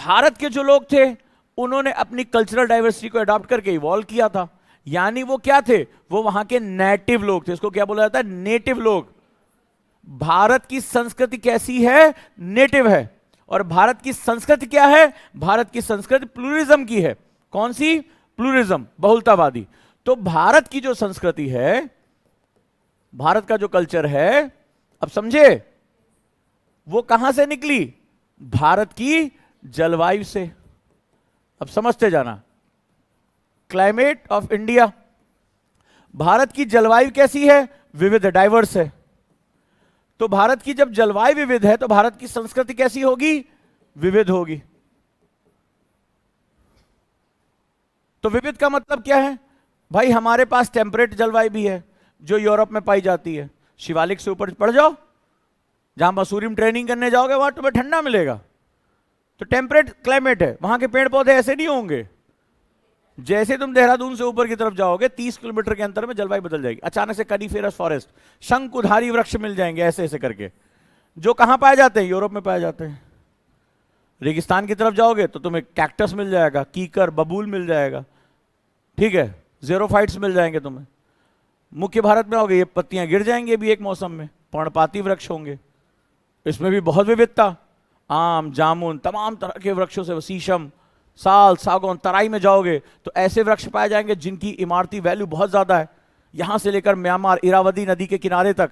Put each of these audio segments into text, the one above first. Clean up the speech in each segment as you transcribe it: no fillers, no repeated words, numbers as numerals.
भारत के जो लोग थे उन्होंने अपनी कल्चरल डाइवर्सिटी को अडॉप्ट करके इवॉल्व किया था। यानी वो क्या थे? वो वहां के नेटिव लोग थे। इसको क्या बोला जाता है? नेटिव लोग। भारत की संस्कृति कैसी है? नेटिव है। और भारत की संस्कृति क्या है? भारत की संस्कृति प्लूरिज्म की है। कौन सी? प्लूरिज्म, बहुलतावादी। तो भारत की जो संस्कृति है, भारत का जो कल्चर है, अब समझे, वो कहां से निकली? भारत की जलवायु से। अब समझते जाना। क्लाइमेट ऑफ इंडिया, भारत की जलवायु कैसी है? विविध, डाइवर्स है। तो भारत की जब जलवायु विविध है तो भारत की संस्कृति कैसी होगी? विविध होगी। तो विविध का मतलब क्या है भाई? हमारे पास टेम्परेट जलवायु भी है जो यूरोप में पाई जाती है। शिवालिक से ऊपर पड़ जाओ, जहां मसूरी में ट्रेनिंग करने जाओगे वहां तुम्हें ठंडा मिलेगा, तो टेम्परेट क्लाइमेट है। वहां के पेड़ पौधे ऐसे नहीं होंगे। जैसे तुम देहरादून से ऊपर की तरफ जाओगे 30 किलोमीटर के अंतर में जलवायु बदल जाएगी। अचानक से कनीफेरस फॉरेस्ट, शंकुधारी वृक्ष मिल जाएंगे ऐसे ऐसे करके, जो कहां पाए जाते हैं? यूरोप में पाए जाते हैं। रेगिस्तान की तरफ जाओगे तो तुम्हें कैक्टस मिल जाएगा, कीकर, बबूल मिल जाएगा, ठीक है, ज़ेरोफाइट्स मिल जाएंगे तुम्हें। मुख्य भारत में आओगे ये पत्तियां गिर जाएंगी भी एक मौसम में, पर्णपाती वृक्ष होंगे, इसमें भी बहुत विविधता। आम, जामुन, तमाम तरह के वृक्षों से, शीशम, साल, सागौन। तराई में जाओगे तो ऐसे वृक्ष पाए जाएंगे जिनकी इमारती वैल्यू बहुत ज्यादा है। यहां से लेकर म्यांमार, इरावदी नदी के किनारे तक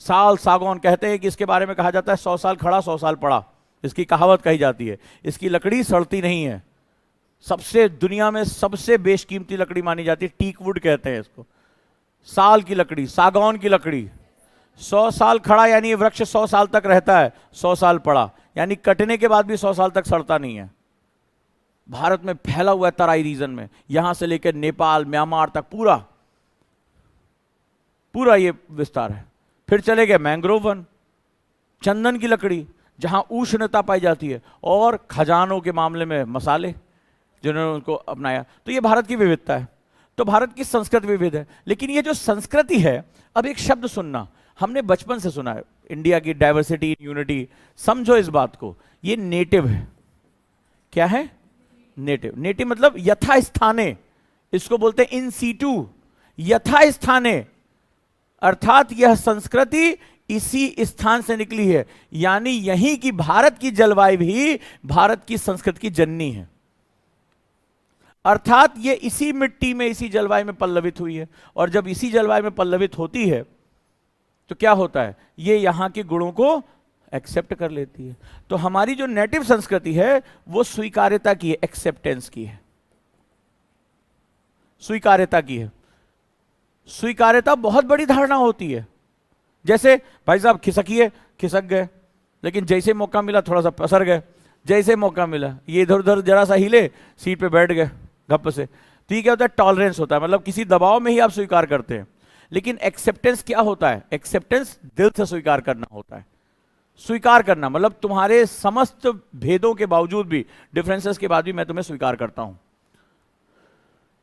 साल, सागौन, कहते हैं कि इसके बारे में कहा जाता है 100 साल खड़ा 100 साल पड़ा। इसकी कहावत कही जाती है। इसकी लकड़ी सड़ती नहीं है। सबसे दुनिया में सबसे बेशकीमती लकड़ी मानी जाती है, टीक वुड कहते हैं इसको। साल की लकड़ी, सागौन की लकड़ी, 100 साल खड़ा यानी ये वृक्ष 100 साल तक रहता है, 100 साल पड़ा यानी कटने के बाद भी 100 साल तक सड़ता नहीं है। भारत में फैला हुआ है तराई रीजन में, यहां से लेकर नेपाल, म्यांमार तक पूरा पूरा ये विस्तार है। फिर चले गए मैंग्रोव वन, चंदन की लकड़ी, जहां उष्णता पाई जाती है, और खजानों के मामले में मसाले जिन्होंने उनको अपनाया। तो ये भारत की विविधता है। तो भारत की संस्कृति विविध है। लेकिन ये जो संस्कृति है, अब एक शब्द सुनना, हमने बचपन से सुना है, इंडिया की डाइवर्सिटी यूनिटी। समझो इस बात को, ये नेटिव है। क्या है? नेटिव। नेटिव मतलब यथा स्थाने, इसको बोलते हैं इन सीटू, यथा स्थाने, अर्थात यह संस्कृति इसी स्थान से निकली है। यानी यहीं की भारत की जलवायु भी भारत की संस्कृति की जननी है। अर्थात ये इसी मिट्टी में, इसी जलवायु में पल्लवित हुई है। और जब इसी जलवायु में पल्लवित होती है तो क्या होता है? ये यहां के गुणों को एक्सेप्ट कर लेती है। तो हमारी जो नेटिव संस्कृति है वो स्वीकार्यता की है, एक्सेप्टेंस की है, स्वीकार्यता की है। स्वीकार्यता बहुत बड़ी धारणा होती है। जैसे भाई साहब खिसकिए, खिसक गए, लेकिन जैसे मौका मिला थोड़ा सा पसर गए, जैसे मौका मिला ये इधर उधर जरा सा हिले, सीट पे बैठ गए गप से। तो ये क्या होता है? टॉलरेंस होता है, मतलब किसी दबाव में ही आप स्वीकार करते हैं। लेकिन एक्सेप्टेंस क्या होता है? एक्सेप्टेंस दिल से स्वीकार करना होता है। स्वीकार करना मतलब तुम्हारे समस्त भेदों के बावजूद भी, डिफरेंसेस के बाद भी मैं तुम्हें स्वीकार करता हूं।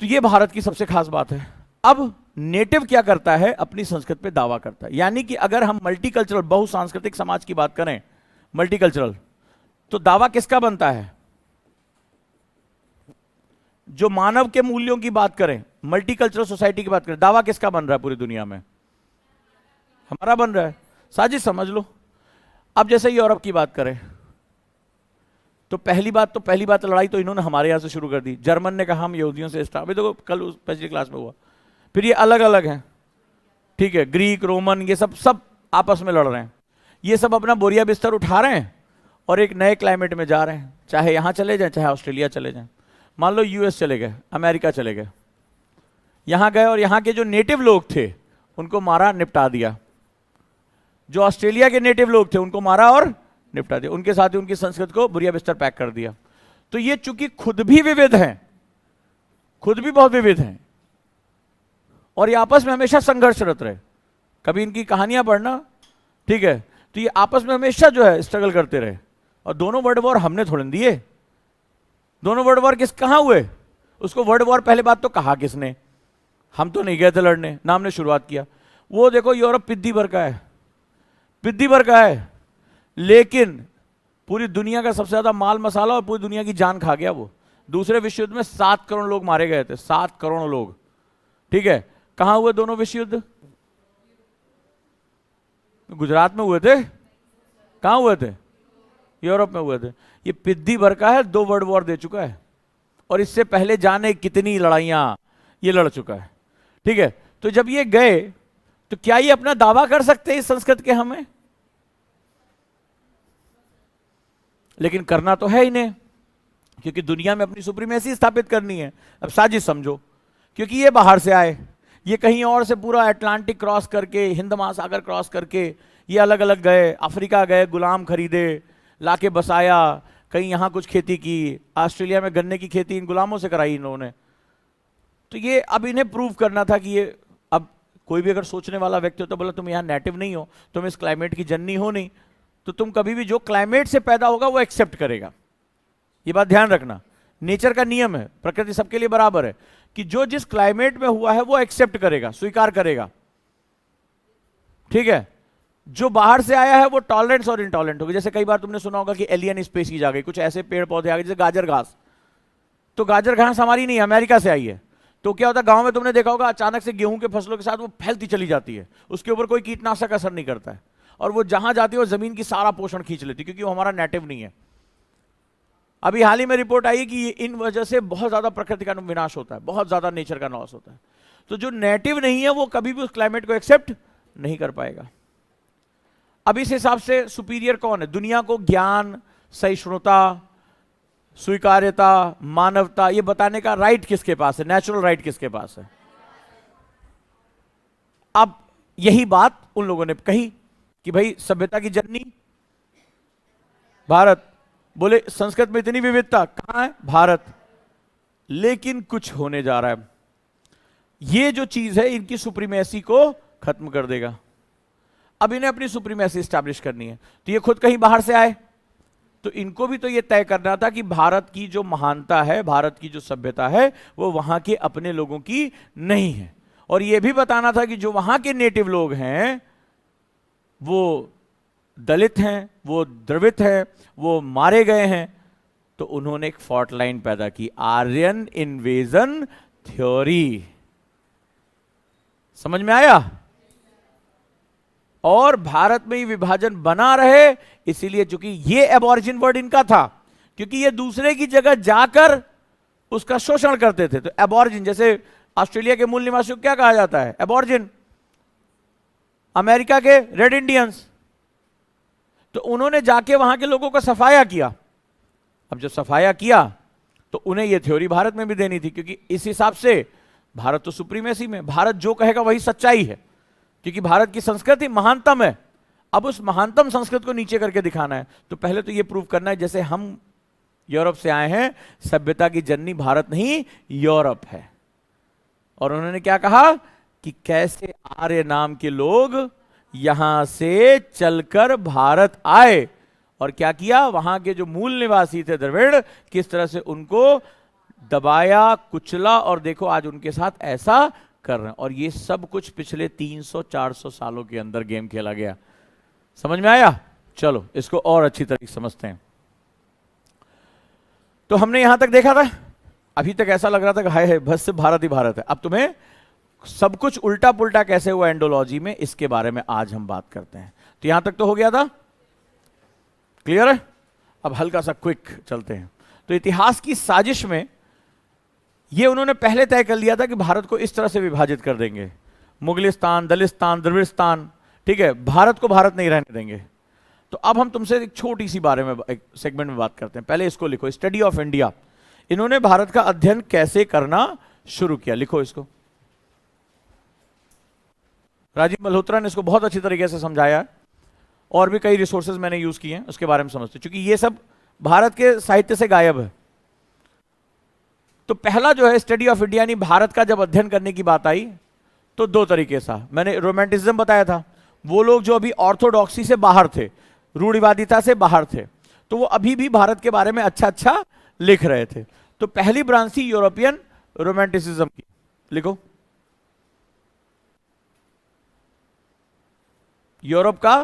तो ये भारत की सबसे खास बात है। अब नेटिव क्या करता है? अपनी संस्कृति पे दावा करता है। यानी कि अगर हम मल्टीकल्चरल, बहुसांस्कृतिक समाज की बात करें, मल्टीकल्चरल, तो दावा किसका बनता है? जो मानव के मूल्यों की बात करें, मल्टीकल्चरल सोसाइटी की बात करें, दावा किसका बन रहा है पूरी दुनिया में? हमारा बन रहा है। साजिश समझ लो। अब जैसे यूरोप की बात करें तो पहली बात लड़ाई तो इन्होंने हमारे यहां से शुरू कर दी। जर्मन ने कहा हम यहूदियों से स्टार्ट, अभी देखो कल पिछली क्लास में हुआ। फिर ये अलग अलग हैं, ठीक है, ग्रीक, रोमन, ये सब आपस में लड़ रहे हैं। ये सब अपना बोरिया बिस्तर उठा रहे हैं और एक नए क्लाइमेट में जा रहे हैं। चाहे यहां चले जाएं, चाहे ऑस्ट्रेलिया चले जाएं। मान लो यूएस चले गए, अमेरिका चले गए, यहां गए और यहां के जो नेटिव लोग थे उनको मारा, निपटा दिया। जो ऑस्ट्रेलिया के नेटिव लोग थे उनको मारा और निपटा दिया। उनके साथ ही उनकी संस्कृति को बुरिया बिस्तर पैक कर दिया। तो ये चूंकि खुद भी विविध हैं, खुद भी बहुत विविध हैं, और ये आपस में हमेशा संघर्षरत रहे। कभी इनकी कहानियां पढ़ना, ठीक है, तो ये आपस में हमेशा जो है स्ट्रगल करते रहे। और दोनों वर्ल्ड वॉर हमने थोड़े दिए। दोनों वर्ल्ड वॉर कहां हुए? उसको वर्ल्ड वॉर पहले बात तो कहा किसने? हम तो नहीं गए थे लड़ने, ना हमने शुरुआत किया। वो देखो यूरोप पिद्दी भर का है, पिद्दी भर का है, लेकिन पूरी दुनिया का सबसे ज्यादा माल मसाला और पूरी दुनिया की जान खा गया वो। दूसरे विश्व युद्ध में 7 करोड़ लोग मारे गए थे, 7 करोड़ लोग। ठीक है, कहां हुए दोनों विश्व युद्ध? गुजरात में हुए थे। कहां हुए थे? यूरोप में हुए थे। ये पिद्दी भर का है, 2 वर्ल्ड वॉर दे चुका है, और इससे पहले जाने कितनी लड़ाइयां ये लड़ चुका है। ठीक है, तो जब ये गए तो क्या ये अपना दावा कर सकते हैं इस संस्कृत के हमें? लेकिन करना तो है इन्हें, क्योंकि दुनिया में अपनी सुप्रीमेसी स्थापित करनी है। अब साजिश समझो, क्योंकि ये बाहर से आए, ये कहीं और से पूरा अटलांटिक क्रॉस करके, हिंद महासागर क्रॉस करके ये अलग अलग गए, अफ्रीका गए, गुलाम खरीदे, लाके बसाया, कहीं यहां कुछ खेती की, ऑस्ट्रेलिया में गन्ने की खेती इन गुलामों से कराई इन्होंने। तो ये अब इन्हें प्रूव करना था कि ये, अब कोई भी अगर सोचने वाला व्यक्ति होता, बोला तुम यहाँ नेटिव नहीं हो, तुम इस क्लाइमेट की जननी हो नहीं, तो तुम कभी भी जो क्लाइमेट से पैदा होगा वो एक्सेप्ट करेगा। ये बात ध्यान रखना, नेचर का नियम है, प्रकृति सबके लिए बराबर है, कि जो जिस क्लाइमेट में हुआ है वो एक्सेप्ट करेगा, स्वीकार करेगा। ठीक है, जो बाहर से आया है वो टॉलरेंस और इंटॉलरेंट होगा। जैसे कई बार तुमने सुना होगा कि एलियन स्पेसीज आ गई, कुछ ऐसे पेड़ पौधे आ गए जैसे गाजर घास। तो गाजर घास हमारी नहीं है, अमेरिका से आई है। तो क्या होता है, गांव में तुमने देखा होगा अचानक से गेहूं के फसलों के साथ वो फैलती चली जाती है, उसके ऊपर कोई कीटनाशक असर नहीं करता है, और वो जहां जाती है वो जमीन की सारा पोषण खींच लेती है, क्योंकि वो हमारा नेटिव नहीं है। अभी हाल ही में रिपोर्ट आई कि इन वजह से बहुत ज्यादा प्रकृति का विनाश होता है, बहुत ज्यादा नेचर का लॉस होता है। तो जो नेटिव नहीं है वो कभी भी उस क्लाइमेट को एक्सेप्ट नहीं कर पाएगा। अब इस हिसाब से सुपीरियर कौन है दुनिया को? ज्ञान, सहिष्णुता, स्वीकार्यता, मानवता, ये बताने का राइट किसके पास है? नेचुरल राइट किसके पास है? अब यही बात उन लोगों ने कही कि भाई सभ्यता की जननी भारत। बोले संस्कृत में इतनी विविधता कहां है? भारत। लेकिन कुछ होने जा रहा है, ये जो चीज है इनकी सुप्रीमेसी को खत्म कर देगा। अब इन्हें अपनी सुप्रीमेसी स्टैब्लिश करनी है, तो ये खुद कहीं बाहर से आए, तो इनको भी तो ये तय करना था कि भारत की जो महानता है, भारत की जो सभ्यता है, वो वहां के अपने लोगों की नहीं है। और ये भी बताना था कि जो वहां के नेटिव लोग हैं वो दलित हैं, वो द्रवित हैं, वो मारे गए हैं। तो उन्होंने एक फॉल्ट लाइन पैदा की, आर्यन इन्वेजन थ्योरी। समझ में आया? और भारत में ही विभाजन बना रहे, इसीलिए चूंकि ये एबॉरिजिन वर्ड इनका था, क्योंकि ये दूसरे की जगह जाकर उसका शोषण करते थे। तो एबॉरिजिन, जैसे ऑस्ट्रेलिया के मूल निवासियों को क्या कहा जाता है? एबॉरिजिन। अमेरिका के रेड इंडियंस। तो उन्होंने जाके वहां के लोगों का सफाया किया। अब जब सफाया किया तो उन्हें यह थ्योरी भारत में भी देनी थी, क्योंकि इस हिसाब से भारत तो सुप्रीमेसी में, भारत जो कहेगा वही सच्चाई है, क्योंकि भारत की संस्कृति महानतम है। अब उस महानतम संस्कृत को नीचे करके दिखाना है, तो पहले तो यह प्रूव करना है, जैसे हम यूरोप से आए हैं, सभ्यता की जननी भारत नहीं यूरोप है। और उन्होंने क्या कहा कि कैसे आर्य नाम के लोग यहां से चलकर भारत आए, और क्या किया, वहां के जो मूल निवासी थे द्रविड़, किस तरह से उनको दबाया, कुचला, और देखो आज उनके साथ ऐसा कर रहे हैं। और ये सब कुछ पिछले 300-400 सालों के अंदर गेम खेला गया। समझ में आया? चलो इसको और अच्छी तरीके से समझते हैं। तो हमने यहां तक देखा था, अभी तक ऐसा लग रहा था कि हाय बस सिर्फ भारत ही भारत है। अब तुम्हें सब कुछ उल्टा पुल्टा कैसे हुआ एंडोलॉजी में, इसके बारे में आज हम बात करते हैं। तो यहां तक तो हो गया था, क्लियर है? अब हल्का सा क्विक चलते हैं। तो इतिहास की साजिश में ये उन्होंने पहले तय कर लिया था कि भारत को इस तरह से विभाजित कर देंगे, मुगलिस्तान, दलिस्तान, द्रविड़स्तान। ठीक है, भारत को भारत नहीं रहने देंगे। तो अब हम तुमसे एक छोटी सी बारे में, एक सेगमेंट में बात करते हैं। पहले इसको लिखो, स्टडी ऑफ इंडिया। इन्होंने भारत का अध्ययन कैसे करना शुरू किया, लिखो इसको। राजीव मल्होत्रा ने इसको बहुत अच्छी तरीके से समझाया है, और भी कई रिसोर्सेज मैंने यूज किए हैं, उसके बारे में समझते, क्योंकि ये सब भारत के साहित्य से गायब है। तो पहला जो है स्टडी ऑफ इंडिया, यानी भारत का जब अध्ययन करने की बात आई तो दो तरीके से। मैंने रोमांटिसिज्म बताया था, वो लोग जो अभी ऑर्थोडॉक्सी से बाहर थे, रूढ़िवादिता से बाहर थे, तो वो अभी भी भारत के बारे में अच्छा अच्छा लिख रहे थे। तो पहली ब्रांच थी यूरोपियन रोमांटिसिज्म की, लिखो, यूरोप का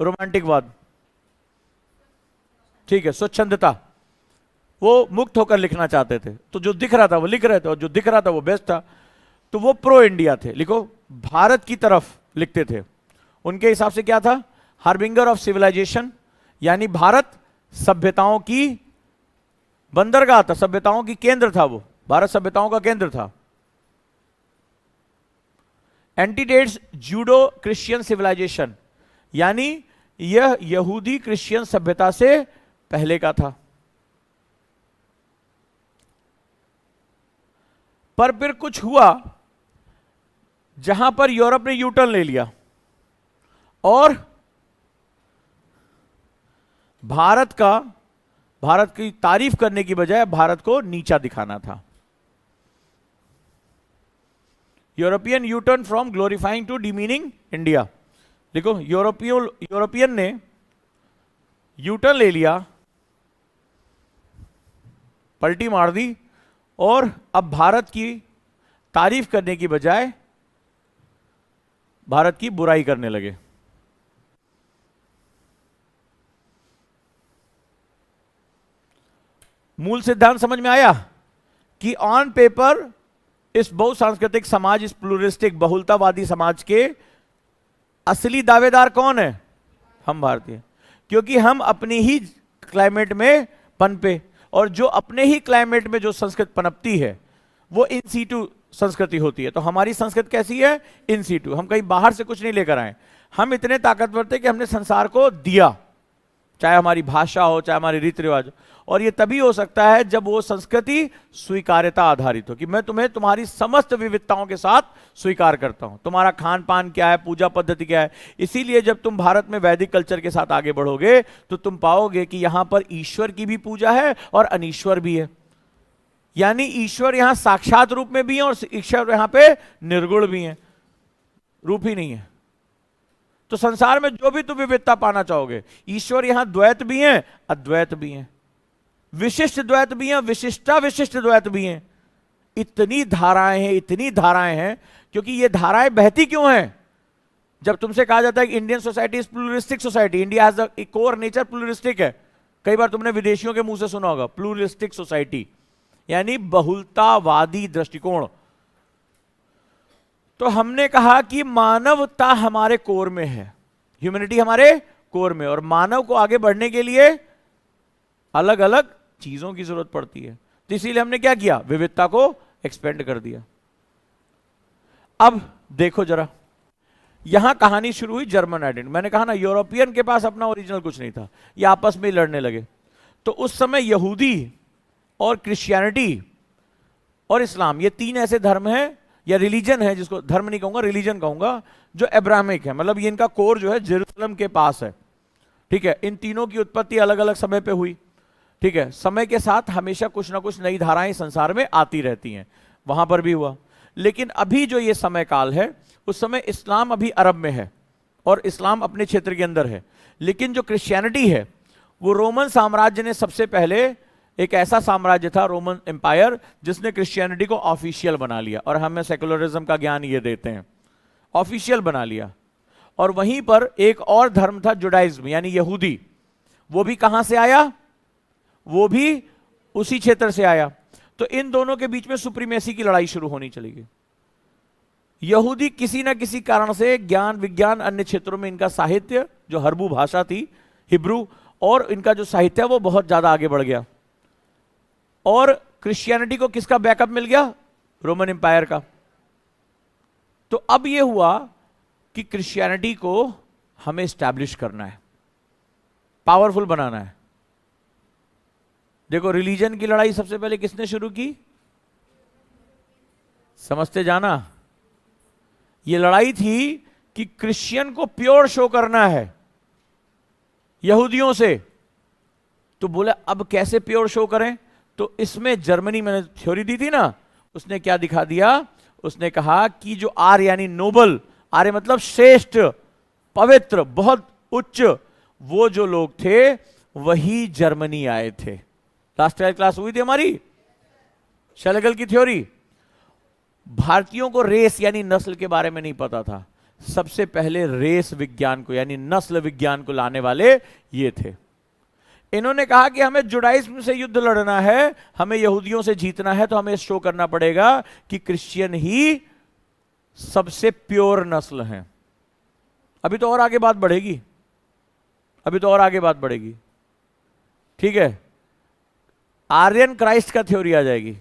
रोमांटिकवाद। ठीक है, स्वच्छंदता, वो मुक्त होकर लिखना चाहते थे, तो जो दिख रहा था वो लिख रहे थे, और जो दिख रहा था वो बेस्ट था, तो वो प्रो इंडिया थे। लिखो, भारत की तरफ लिखते थे। उनके हिसाब से क्या था? हार्बिंगर ऑफ सिविलाइजेशन, यानी भारत सभ्यताओं की बंदरगाह था, सभ्यताओं की केंद्र था, वो भारत सभ्यताओं का केंद्र था। एंटीडेट्स जूडो क्रिश्चियन सिविलाइजेशन, यानी यह यहूदी क्रिश्चियन सभ्यता से पहले का था। पर फिर कुछ हुआ जहां पर यूरोप ने यू टर्न ले लिया और भारत की तारीफ करने की बजाय भारत को नीचा दिखाना था। European U turn from glorifying to demeaning India. देखो, यूरोपियन ने यू टर्न ले लिया, पलटी मार दी, और अब भारत की तारीफ करने की बजाय भारत की बुराई करने लगे। मूल सिद्धांत समझ में आया कि ऑन पेपर इस बहुसांस्कृतिक समाज, इस प्लूरिस्टिक बहुलतावादी समाज के असली दावेदार कौन है? हम भारतीय, क्योंकि हम अपनी ही क्लाइमेट में पनपे, और जो अपने ही क्लाइमेट में जो संस्कृति पनपती है वो इन सीटू संस्कृति होती है। तो हमारी संस्कृति कैसी है? In situ. हम कहीं बाहर से कुछ नहीं लेकर आए, हम इतने ताकतवर थे कि हमने संसार को दिया, चाहे हमारी भाषा हो, चाहे हमारे रीति रिवाज हो। और ये तभी हो सकता है जब वो संस्कृति स्वीकार्यता आधारित हो, कि मैं तुम्हें तुम्हारी समस्त विविधताओं के साथ स्वीकार करता हूं। तुम्हारा खान पान क्या है, पूजा पद्धति क्या है। इसीलिए जब तुम भारत में वैदिक कल्चर के साथ आगे बढ़ोगे तो तुम पाओगे कि यहां पर ईश्वर की भी पूजा है और अनीश्वर भी है, यानी ईश्वर यहां साक्षात रूप में भी है और ईश्वर यहां पे निर्गुण भी है, रूप ही नहीं है। तो संसार में जो भी तुम विविधता पाना चाहोगे, ईश्वर यहां द्वैत भी हैं, अद्वैत भी हैं, विशिष्ट द्वैत भी हैं, विशिष्टा विशिष्ट द्वैत भी हैं। इतनी धाराएं हैं, क्योंकि ये धाराएं बहती क्यों हैं? जब तुमसे कहा जाता है कि Indian society is pluralistic society, India has a core nature pluralistic है, कई बार तुमने विदेशियों के मुंह से सुना होगा प्लूरिस्टिक सोसाइटी, यानी बहुलतावादी दृष्टिकोण। तो हमने कहा कि मानवता हमारे कोर में है, ह्यूमैनिटी हमारे कोर में, और मानव को आगे बढ़ने के लिए अलग अलग चीजों की जरूरत पड़ती है। तो इसीलिए हमने क्या किया? विविधता को एक्सपेंड कर दिया। अब देखो जरा, यहां कहानी शुरू हुई जर्मन आइडेंटिटी। मैंने कहा ना, यूरोपियन के पास अपना ओरिजिनल कुछ नहीं था, ये आपस में ही लड़ने लगे। तो उस समय यहूदी और क्रिश्चियनिटी और इस्लाम, ये तीन ऐसे धर्म हैं या रिलीजन है, जिसको धर्म नहीं कहूंगा, रिलीजन कहूंगा, जो अब्राहमिक है, मतलब ये इनका कोर जो है जेरूसलम के पास है। ठीक है, इन तीनों की उत्पत्ति अलग अलग समय पे हुई। ठीक है, समय के साथ हमेशा कुछ ना कुछ नई धाराएं संसार में आती रहती हैं, वहां पर भी हुआ। लेकिन अभी जो ये समय काल है, उस समय इस्लाम अभी अरब में है और इस्लाम अपने क्षेत्र के अंदर है। लेकिन जो क्रिश्चियनिटी है, वो रोमन साम्राज्य ने सबसे पहले, एक ऐसा साम्राज्य था रोमन एम्पायर, जिसने क्रिश्चियनिटी को ऑफिशियल बना लिया, और हमें सेकुलरिज्म का ज्ञान ये देते हैं, ऑफिशियल बना लिया। और वहीं पर एक और धर्म था जुडाइज्म, यानी यहूदी, वो भी कहां से आया? वो भी उसी क्षेत्र से आया। तो इन दोनों के बीच में सुप्रीमेसी की लड़ाई शुरू होनी चली गई। यहूदी किसी ना किसी कारण से ज्ञान, विज्ञान, अन्य क्षेत्रों में इनका साहित्य, जो हरबू भाषा थी, हिब्रू, और इनका जो साहित्य है वो बहुत ज्यादा आगे बढ़ गया। और क्रिश्चियनिटी को किसका बैकअप मिल गया? रोमन एम्पायर का। तो अब यह हुआ कि क्रिश्चियनिटी को हमें स्टैब्लिश करना है, पावरफुल बनाना है। देखो, रिलीजन की लड़ाई सबसे पहले किसने शुरू की? समझते जाना, यह लड़ाई थी कि क्रिश्चियन को प्योर शो करना है यहूदियों से। तो बोले अब कैसे प्योर शो करें? तो इसमें जर्मनी, मैंने थ्योरी दी थी ना, उसने क्या दिखा दिया? उसने कहा कि जो आर्य यानी नोबल, आर्य मतलब श्रेष्ठ, पवित्र, बहुत उच्च, वो जो लोग थे वही जर्मनी आए थे। लास्ट क्लास हुई थी हमारी शेलेगल की थ्योरी। भारतीयों को रेस यानी नस्ल के बारे में नहीं पता था, सबसे पहले रेस विज्ञान को यानी नस्ल विज्ञान को लाने वाले ये थे। इन्होंने कहा कि हमें जुडाइज्म से युद्ध लड़ना है, हमें यहूदियों से जीतना है, तो हमें शो करना पड़ेगा कि क्रिश्चियन ही सबसे प्योर नस्ल हैं। अभी तो और आगे बात बढ़ेगी, अभी तो और आगे बात बढ़ेगी, ठीक है। आर्यन क्राइस्ट का थ्योरी आ जाएगी,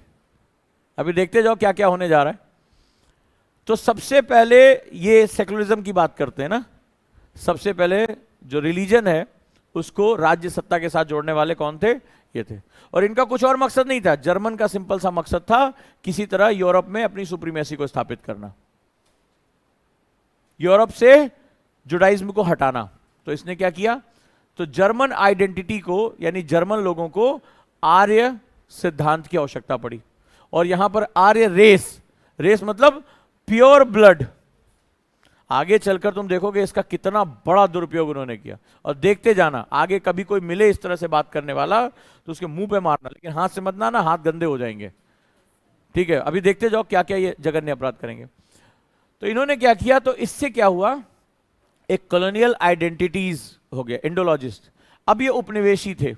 अभी देखते जाओ क्या क्या होने जा रहा है। तो सबसे पहले ये सेकुलरिज्म की बात करते हैं ना, सबसे पहले जो रिलीजन है उसको राज्य सत्ता के साथ जोड़ने वाले कौन थे? ये थे। और इनका कुछ और मकसद नहीं था, जर्मन का सिंपल सा मकसद था किसी तरह यूरोप में अपनी सुप्रीमेसी को स्थापित करना, यूरोप से जुडाइज्म को हटाना। तो इसने क्या किया, तो जर्मन आइडेंटिटी को, यानी जर्मन लोगों को आर्य सिद्धांत की आवश्यकता पड़ी। और यहां पर आर्य रेस, रेस मतलब प्योर ब्लड। आगे चलकर तुम देखोगे इसका कितना बड़ा दुरुपयोग उन्होंने किया। और देखते जाना, आगे कभी कोई मिले इस तरह से बात करने वाला तो उसके मुंह पे मारना, लेकिन हाथ से मत ना, हाथ गंदे हो जाएंगे, ठीक है। अभी देखते जाओ क्या क्या ये जघन्य अपराध करेंगे। तो इन्होंने क्या किया, तो इससे क्या हुआ, एक कॉलोनियल आइडेंटिटीज हो गया, इंडोलॉजिस्ट। अब ये उपनिवेशी थे,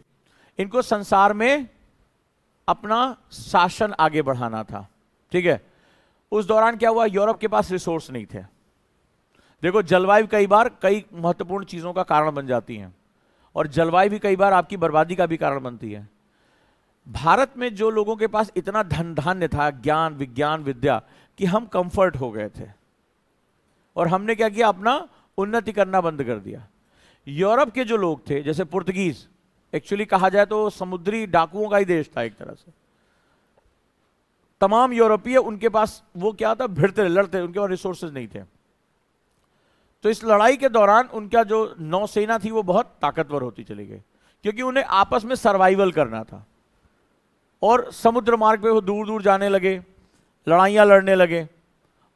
इनको संसार में अपना शासन आगे बढ़ाना था, ठीक है। उस दौरान क्या हुआ, यूरोप के पास रिसोर्स नहीं थे। देखो जलवायु कई बार कई महत्वपूर्ण चीजों का कारण बन जाती है, और जलवायु भी कई बार आपकी बर्बादी का भी कारण बनती है। भारत में जो लोगों के पास इतना धन धान्य था, ज्ञान विज्ञान विद्या, कि हम कंफर्ट हो गए थे और हमने क्या किया, अपना उन्नति करना बंद कर दिया। यूरोप के जो लोग थे, जैसे पुर्तगीज, एक्चुअली कहा जाए तो समुद्री डाकुओं का ही देश था एक तरह से। तमाम यूरोपीय, उनके पास वो क्या था, भिड़ते लड़ते, उनके पास रिसोर्सेज नहीं थे। तो इस लड़ाई के दौरान उनका जो नौसेना थी वो बहुत ताकतवर होती चली गई, क्योंकि उन्हें आपस में सर्वाइवल करना था। और समुद्र मार्ग पे वो दूर दूर जाने लगे, लड़ाइयां लड़ने लगे,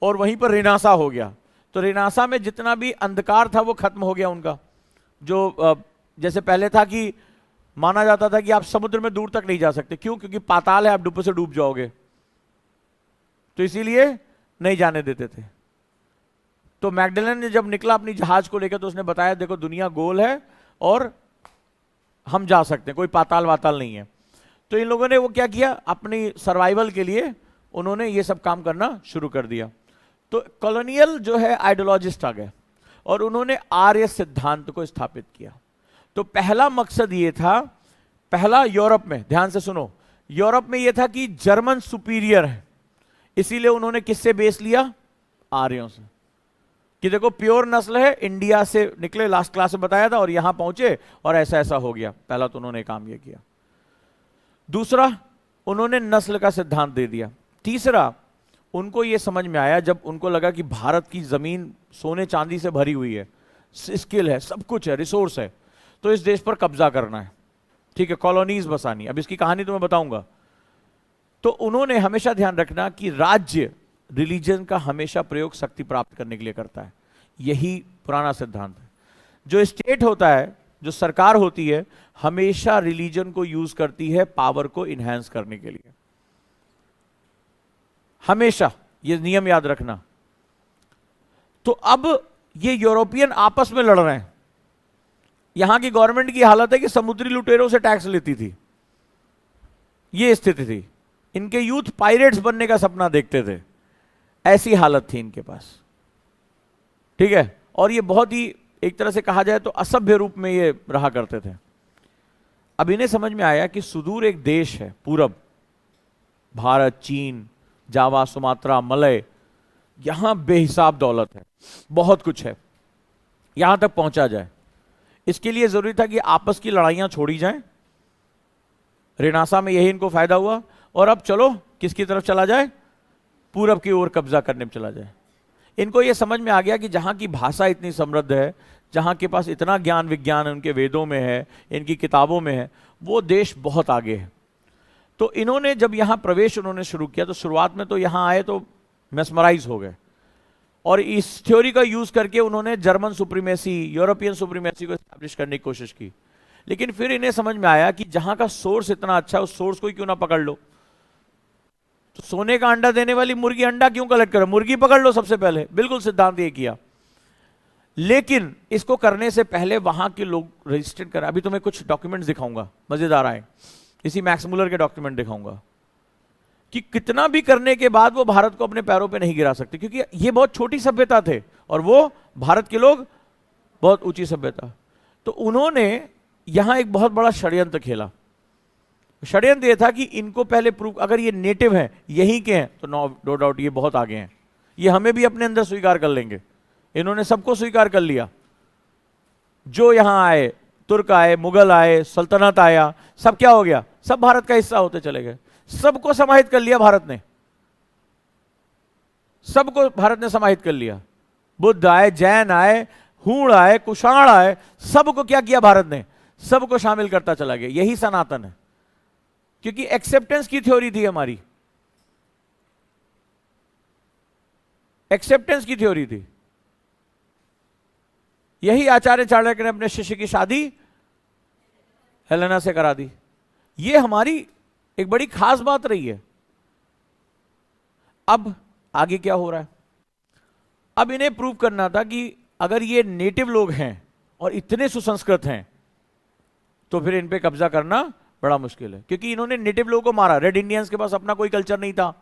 और वहीं पर रेनासा हो गया। तो रेनासा में जितना भी अंधकार था वो खत्म हो गया उनका। जो जैसे पहले था कि माना जाता था कि आप समुद्र में दूर तक नहीं जा सकते, क्यों, क्योंकि पाताल है, आप डूब से डूब जाओगे, तो इसीलिए नहीं जाने देते थे। तो मैगडेलन ने जब निकला अपनी जहाज को लेकर, तो उसने बताया देखो दुनिया गोल है और हम जा सकते हैं, कोई पाताल वाताल नहीं है। तो इन लोगों ने वो क्या किया, अपनी सर्वाइवल के लिए उन्होंने ये सब काम करना शुरू कर दिया। तो कॉलोनियल जो है आइडियोलॉजिस्ट आ गए और उन्होंने आर्य सिद्धांत को स्थापित किया। तो पहला मकसद ये था, पहला यूरोप में, ध्यान से सुनो, यूरोप में ये था कि जर्मन सुपीरियर है, इसीलिए उन्होंने किससे बेस लिया, आर्यों से, कि देखो प्योर नस्ल है, इंडिया से निकले, लास्ट क्लास में बताया था, और यहां पहुंचे और ऐसा ऐसा हो गया। पहला तो उन्होंने काम यह किया। दूसरा, उन्होंने नस्ल का सिद्धांत दे दिया। तीसरा, उनको यह समझ में आया, जब उनको लगा कि भारत की जमीन सोने चांदी से भरी हुई है, स्किल है, सब कुछ है, रिसोर्स है, तो इस देश पर कब्जा करना है, ठीक है, कॉलोनीज बसानी। अब इसकी कहानी तो मैं बताऊंगा। तो उन्होंने हमेशा ध्यान रखना कि राज्य रिलीजन का हमेशा प्रयोग शक्ति प्राप्त करने के लिए करता है, यही पुराना सिद्धांत है। जो स्टेट होता है, जो सरकार होती है, हमेशा रिलीजन को यूज करती है पावर को इनहेंस करने के लिए, हमेशा, ये नियम याद रखना। तो अब ये यूरोपियन आपस में लड़ रहे हैं। यहां की गवर्नमेंट की हालत है कि समुद्री लुटेरों से टैक्स लेती थी, ये स्थिति थी। इनके यूथ पायरेट्स बनने का सपना देखते थे, ऐसी हालत थी इनके पास, ठीक है। और ये बहुत ही, एक तरह से कहा जाए तो असभ्य रूप में ये रहा करते थे। अब इन्हें समझ में आया कि सुदूर एक देश है पूरब, भारत, चीन, जावा, सुमात्रा, मलय, यहां बेहिसाब दौलत है, बहुत कुछ है, यहां तक पहुंचा जाए। इसके लिए जरूरी था कि आपस की लड़ाइयां छोड़ी जाएं। रेनासा में यही इनको फायदा हुआ, और अब चलो किसकी तरफ चला जाए, पूरब की ओर कब्जा करने में चला जाए। इनको यह समझ में आ गया कि जहां की भाषा इतनी समृद्ध है, जहां के पास इतना ज्ञान विज्ञान उनके वेदों में है, इनकी किताबों में है, वो देश बहुत आगे है। तो इन्होंने जब यहां प्रवेश उन्होंने शुरू किया, तो शुरुआत में तो यहां आए तो मेस्मराइज हो गए, और इस थ्योरी का यूज करके उन्होंने जर्मन सुप्रीमेसी, यूरोपियन सुप्रीमेसी को एस्टैब्लिश करने की कोशिश की। लेकिन फिर इन्हें समझ में आया कि जहां का सोर्स इतना अच्छा है, उस सोर्स को ही क्यों ना पकड़ लो। तो सोने का अंडा देने वाली मुर्गी अंडा क्यों कलेक्ट करे, मुर्गी पकड़ लो सबसे पहले, बिल्कुल सिद्धांत ये किया। लेकिन इसको करने से पहले वहां के लोग रजिस्टर करा। अभी तुम्हें कुछ डॉक्यूमेंट्स दिखाऊंगा, मजेदार आए, इसी मैक्स मुलर के डॉक्यूमेंट दिखाऊंगा कि कितना भी करने के बाद वो भारत को अपने पैरों पे नहीं गिरा सकते, क्योंकि ये बहुत छोटी सभ्यता थे और वो भारत के लोग बहुत ऊंची सभ्यता। तो उन्होंने यहां एक बहुत बड़ा षड्यंत्र खेला। षड्यंत्र ये था कि इनको पहले प्रूव, अगर ये नेटिव हैं, यहीं के हैं, तो नो डाउट ये बहुत आगे हैं, ये हमें भी अपने अंदर स्वीकार कर लेंगे। इन्होंने सबको स्वीकार कर लिया, जो यहां आए, तुर्क आए, मुगल आए, सल्तनत आया, सब क्या हो गया, सब भारत का हिस्सा होते चले गए। सबको समाहित कर लिया भारत ने, सबको भारत ने समाहित कर लिया। बुद्ध आए, जैन आए, हूण आए, कुषाण आए, सबको क्या किया भारत ने, सबको शामिल करता चला गया। यही सनातन है, क्योंकि एक्सेप्टेंस की थ्योरी थी हमारी, एक्सेप्टेंस की थ्योरी थी। यही आचार्य चाणक्य ने अपने शिष्य की शादी हेलेना से करा दी। यह हमारी एक बड़ी खास बात रही है। अब आगे क्या हो रहा है, अब इन्हें प्रूव करना था कि अगर ये नेटिव लोग हैं और इतने सुसंस्कृत हैं तो फिर इन पे कब्जा करना बड़ा मुश्किल है, क्योंकि इन्होंने नेटिव लोगों को मारा। रेड इंडियंस के पास अपना कोई कल्चर नहीं था,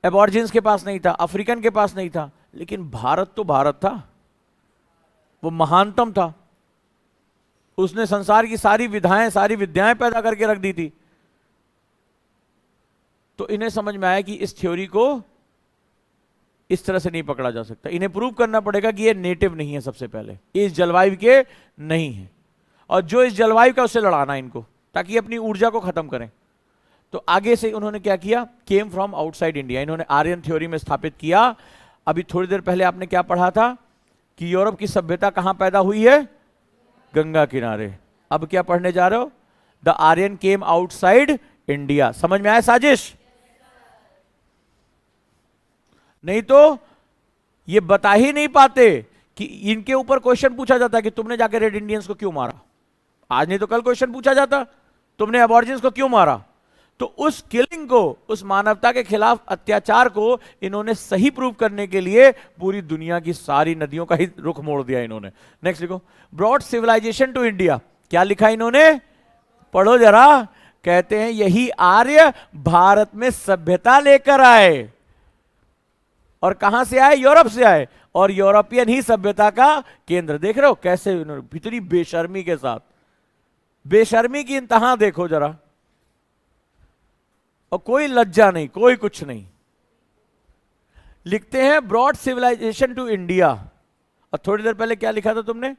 एबॉर्जिन्स के पास नहीं था, अफ्रीकन के पास नहीं था, लेकिन भारत तो भारत था, वो महानतम था। उसने संसार की सारी विधाएं, सारी विद्याएं पैदा करके रख दी थी। तो इन्हें समझ में आया कि इस थ्योरी को इस तरह से नहीं पकड़ा जा सकता, इन्हें प्रूव करना पड़ेगा कि ये नेटिव नहीं है, सबसे पहले इस जलवायु के नहीं है, और जो इस जलवायु का उससे लड़ाना इनको, ताकि अपनी ऊर्जा को खत्म करें। तो आगे से उन्होंने क्या किया, केम फ्रॉम आउटसाइड इंडिया, इन्होंने आर्यन थ्योरी में स्थापित किया। अभी थोड़ी देर पहले आपने क्या पढ़ा था कि यूरोप की सभ्यता कहां पैदा हुई है, गंगा किनारे। अब क्या पढ़ने जा रहे हो, the Aryan came outside India. समझ में आया साजिश? नहीं तो ये बता ही नहीं पाते कि इनके ऊपर क्वेश्चन पूछा जाता कि तुमने जाके रेड इंडियंस को क्यों मारा। आज नहीं तो कल क्वेश्चन पूछा जाता तुमने एबॉर्जिन्स को क्यों मारा। तो उस किलिंग को, उस मानवता के खिलाफ अत्याचार को इन्होंने सही प्रूव करने के लिए पूरी दुनिया की सारी नदियों का ही रुख मोड़ दिया इन्होंने। नेक्स्ट लिखो, ब्रॉड सिविलाइजेशन टू इंडिया। क्या लिखा इन्होंने, पढ़ो जरा। कहते हैं यही आर्य भारत में सभ्यता लेकर आए, और कहां से आए, यूरोप से आए, और यूरोपियन ही सभ्यता का केंद्र। देख रहे हो कैसे इन्होंने इतनी बेशर्मी के साथ, बेशर्मी की इंतहा देखो जरा, और कोई लज्जा नहीं, कोई कुछ नहीं। लिखते हैं ब्रॉड सिविलाइजेशन टू इंडिया, और थोड़ी देर पहले क्या लिखा था तुमने,